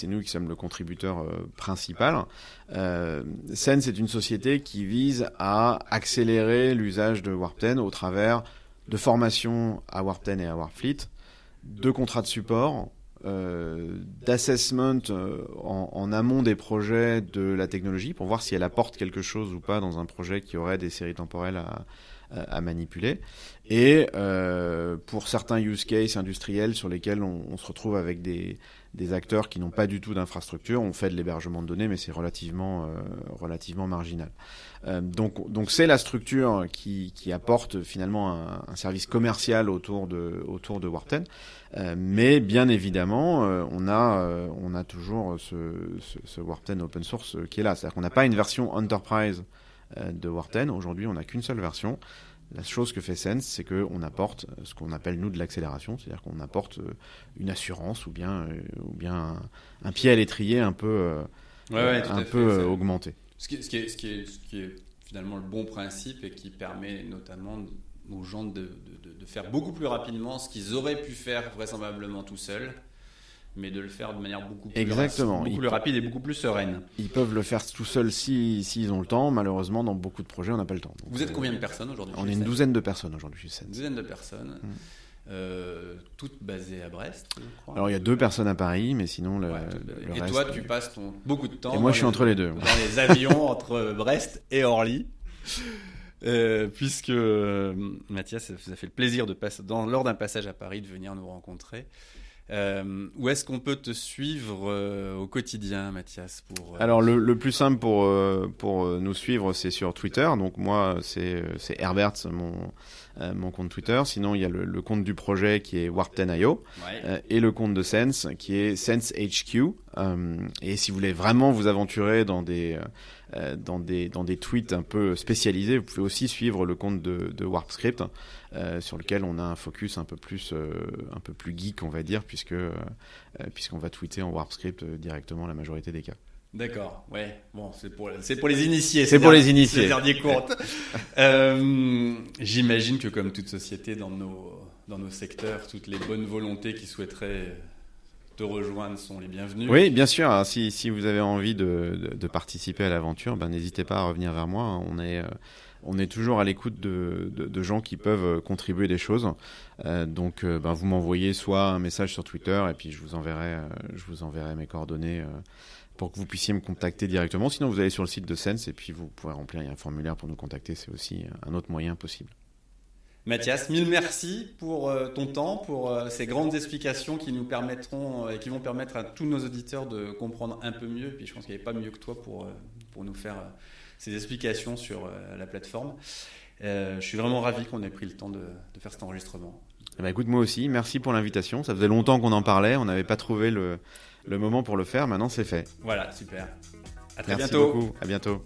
nous qui sommes le contributeur principal. Sense est une société qui vise à accélérer l'usage de Warp 10 au travers de formation à Warp 10 et à Warpfleet, de contrats de support, d'assessment en amont des projets de la technologie pour voir si elle apporte quelque chose ou pas dans un projet qui aurait des séries temporelles à manipuler, et pour certains use cases industriels sur lesquels on se retrouve avec des acteurs qui n'ont pas du tout d'infrastructure, on fait de l'hébergement de données, mais c'est relativement marginal. Donc c'est la structure qui apporte finalement un service commercial autour de Warp 10, mais bien évidemment on a toujours ce Warp 10 open source qui est là, c'est-à-dire qu'on n'a pas une version enterprise de Warp 10. Aujourd'hui on n'a qu'une seule version. La chose que fait Sense, c'est qu'on apporte ce qu'on appelle nous de l'accélération, c'est-à-dire qu'on apporte une assurance ou bien un pied à l'étrier un peu augmenté. Ce qui est finalement le bon principe et qui permet notamment aux gens de faire beaucoup plus rapidement ce qu'ils auraient pu faire vraisemblablement tout seuls, mais de le faire de manière beaucoup plus rapide et beaucoup plus sereine. Ils peuvent le faire tout seuls s'ils ont le temps. Malheureusement, dans beaucoup de projets, on n'a pas le temps. Donc, vous êtes combien de personnes aujourd'hui ? On est une douzaine de personnes aujourd'hui chez Sense. Une douzaine de personnes, toutes basées à Brest, je crois. Alors, il y a 2 personnes à Paris, mais sinon, le et reste... toi, tu passes beaucoup de temps... Et moi, je suis entre les deux. Dans les avions entre Brest et Orly. Puisque Mathias vous a fait le plaisir lors d'un passage à Paris de venir nous rencontrer. Où est-ce qu'on peut te suivre au quotidien, Mathias Alors le plus simple pour nous suivre, c'est sur Twitter. Donc moi, c'est Herbert, mon compte Twitter. Sinon, il y a le compte du projet qui est Warp10.io, et le compte de Sense qui est SenseHQ. Et si vous voulez vraiment vous aventurer dans des tweets un peu spécialisés, vous pouvez aussi suivre le compte de WarpScript, sur lequel on a un focus un peu plus geek, on va dire, puisqu'on va tweeter en WarpScript directement la majorité des cas. D'accord, ouais. Bon, c'est pour les initiés. C'est pour les initiés. C'est le dernier compte. J'imagine que comme toute société dans nos secteurs, toutes les bonnes volontés qui souhaiteraient te rejoindre sont les bienvenus. Oui, bien sûr. Alors, si vous avez envie de participer à l'aventure, n'hésitez pas à revenir vers moi. On est toujours à l'écoute de gens qui peuvent contribuer des choses. Donc, vous m'envoyez soit un message sur Twitter et puis je vous enverrai mes coordonnées pour que vous puissiez me contacter directement. Sinon, vous allez sur le site de Sense et puis vous pourrez remplir, il y a un formulaire pour nous contacter. C'est aussi un autre moyen possible. Mathias, mille merci pour ton temps, pour ces grandes explications qui nous permettront et qui vont permettre à tous nos auditeurs de comprendre un peu mieux. Et puis je pense qu'il n'y avait pas mieux que toi pour nous faire ces explications sur la plateforme. Je suis vraiment ravi qu'on ait pris le temps de faire cet enregistrement. Eh ben, écoute, moi aussi, merci pour l'invitation. Ça faisait longtemps qu'on en parlait, on n'avait pas trouvé le moment pour le faire. Maintenant, c'est fait. Voilà, super. À très Merci bientôt. beaucoup. À bientôt.